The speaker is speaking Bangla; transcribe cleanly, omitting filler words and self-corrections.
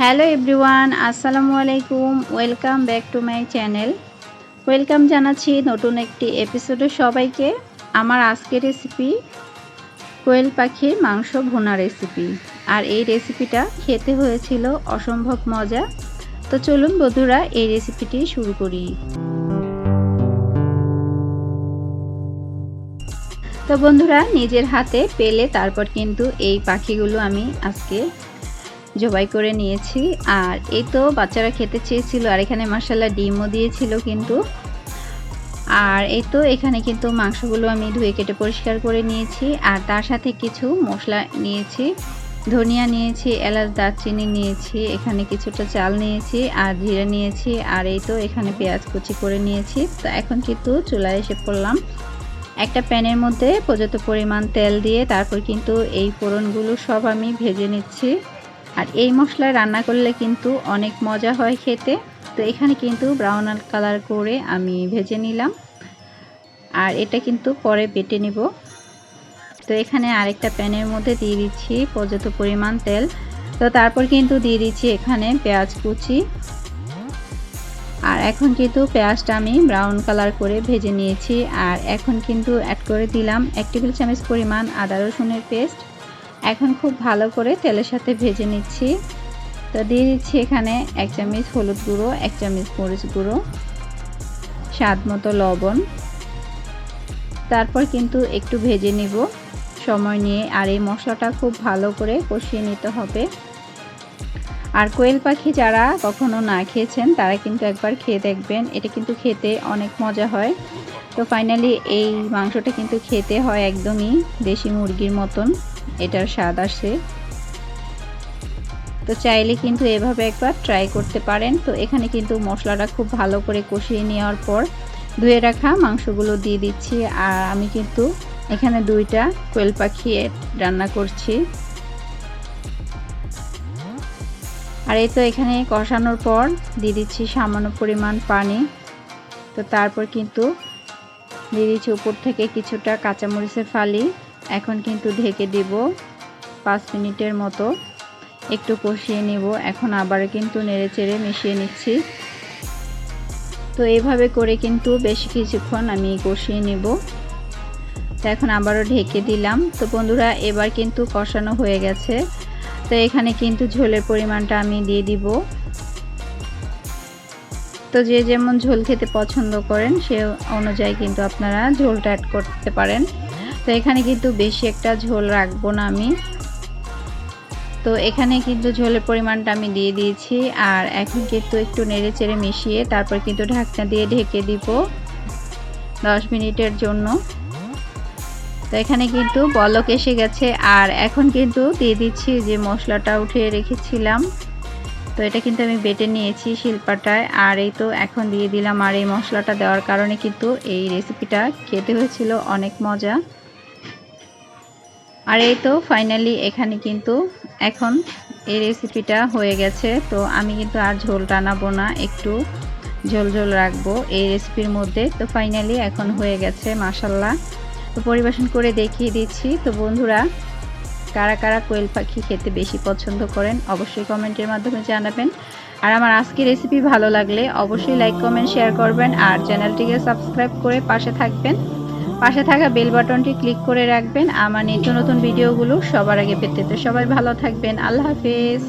হ্যালো এভরিওয়ান, আসসালামু আলাইকুম। Welcome back to my channel. Welcome জানাচ্ছি নতুন একটি এপিসোডে সবাইকে। আমার আজকের রেসিপি কোয়েল পাখির মাংস ভুনা রেসিপি। আর এই রেসিপিটা খেতে হয়েছিল অসম্ভব মজা। তো চলুন বন্ধুরা এই রেসিপিটি শুরু করি। তো বন্ধুরা নিজের হাতে পেলে তারপর কিন্তু এই পাখিগুলো আমি আজকে জবাই করে নিয়েছি। আর এই তো বাচ্চারা খেতে চেয়েছিল, আর এখানে মাশাআল্লাহ ডিমও দিয়েছিল কিন্তু। আর এই তো এখানে কিন্তু মাংসগুলো আমি ধুয়ে কেটে পরিষ্কার করে নিয়েছি। আর তার সাথে কিছু মশলা নিয়েছি, ধনিয়া নিয়েছি, এলাচ, দারচিনি নিয়েছি, এখানে কিছুটা চাল নিয়েছি, আর জিরা নিয়েছি। আর এই তো এখানে পেঁয়াজ কুচি করে নিয়েছি। তো এখন কিন্তু চুলায় এসে পড়লাম। একটা প্যানের মধ্যে পর্যাপ্ত পরিমাণ তেল দিয়ে তারপর কিন্তু এই ফোড়নগুলো সব আমি ভেজে নিচ্ছি। আর এই মশলায় রান্না করলে কিন্তু অনেক মজা হয় খেতে। তো এখানে কিন্তু ব্রাউন কালার করে আমি ভেজে নিলাম, আর এটা কিন্তু পরে বেটে নিব। তো এখানে আরেকটা প্যানের মধ্যে দিয়ে দিচ্ছি পর্যাপ্ত পরিমাণ তেল। তো তারপর কিন্তু দিয়ে দিচ্ছি এখানে পেঁয়াজ কুচি। আর এখন কিন্তু পেঁয়াজটা আমি ব্রাউন কালার করে ভেজে নিয়েছি। আর এখন কিন্তু অ্যাড করে দিলাম 1 টেবিল চামচ পরিমাণ আদা রসুনের পেস্ট। এখন খুব ভালো করে তেলের সাথে ভেজে নিচ্ছি। তো দিয়ে দিচ্ছি এখানে 1 চামচ হলুদ গুঁড়ো, 1 চামচ মরিচ গুঁড়ো, স্বাদ মতো লবণ। তারপর কিন্তু একটু ভেজে নিব সময় নিয়ে। আর এই মশলাটা খুব ভালো করে কষিয়ে নিতে হবে। আর কোয়েল পাখি যারা কখনো না খেয়েছেন তারা কিন্তু একবার খেয়ে দেখবেন, এটা কিন্তু খেতে অনেক মজা হয়। তো ফাইনালি এই মাংসটা কিন্তু খেতে হয় একদমই দেশি মুরগির মতন, এটার স্বাদ আসে। তো চাইলে কিন্তু এভাবে একবার ট্রাই করতে পারেন। তো এখানে কিন্তু মশলাটা খুব ভালো করে কষিয়ে নেওয়ার পর ধুয়ে রাখা মাংসগুলো দিয়ে দিচ্ছি। আর আমি কিন্তু এখানে 2টা কোয়েল পাখি রান্না করছি। আর এই তো এখানে কষানোর পর দিয়ে দিচ্ছি সামান্য পরিমাণ পানি। তো তারপর কিন্তু দিয়ে দিচ্ছি উপর থেকে কিছুটা কাঁচামরিচের ফালি। এখন কিন্তু ঢেকে দিব 5 মিনিটের মতো, একটু কষিয়ে নেব। এখন আবারও কিন্তু নেড়েচেড়ে মিশিয়ে নিচ্ছি। তো এইভাবে করে কিন্তু বেশ কিছুক্ষণ আমি কষিয়ে নেব। তো এখন আবারও ঢেকে দিলাম। তো বন্ধুরা এবার কিন্তু কষানো হয়ে গেছে। তো এখানে কিন্তু ঝোলের পরিমাণটা আমি দিয়ে দিব। তো যে যেমন ঝোল খেতে পছন্দ করেন সে অনুযায়ী কিন্তু আপনারা ঝোলটা অ্যাড করতে পারেন। তো এখানে কিন্তু বেশি একটা ঝোল রাখবো না আমি। তো এখানে কিন্তু ঝোলের পরিমাণটা আমি দিয়ে দিয়েছি। আর এখন কিন্তু একটু নেড়ে চেড়ে মিশিয়ে তারপর কিন্তু ঢাকনা দিয়ে ঢেকে দিব 10 মিনিটের জন্য। তো এখানে কিন্তু বলক এসে গেছে। আর এখন কিন্তু দিয়ে দিচ্ছি যে মশলাটা উঠিয়ে রেখেছিলাম। তো এটা কিন্তু আমি বেটে নিয়েছি শিলপাটায়। আর এই তো এখন দিয়ে দিলাম। আর এই মশলাটা দেওয়ার কারণে কিন্তু এই রেসিপিটা খেতে হয়েছিল অনেক মজা। আর এই তো ফাইনালি এখানে কিন্তু এখন এই রেসিপিটা হয়ে গেছে। তো আমি কিন্তু আর ঝোল টানাবো না, একটু ঝোল ঝোল রাখবো এই রেসিপির মধ্যে। তো ফাইনালি এখন হয়ে গেছে মাশাআল্লাহ। তো পরিবেশন করে দেখিয়ে দিচ্ছি। তো বন্ধুরা কারা কারা কোয়েল পাখি খেতে বেশি পছন্দ করেন অবশ্যই কমেন্টের মাধ্যমে জানাবেন। আর আমার আজকের রেসিপি ভালো লাগলে অবশ্যই লাইক, কমেন্ট, শেয়ার করবেন। আর চ্যানেলটিকে সাবস্ক্রাইব করে পাশে থাকবেন। পাশে থাকা বেল বাটনটি ক্লিক করে রাখবেন আমার নিত্য নতুন ভিডিওগুলো সবার আগে পেতে। তো সবাই ভালো থাকবেন। আল্লাহ হাফেজ।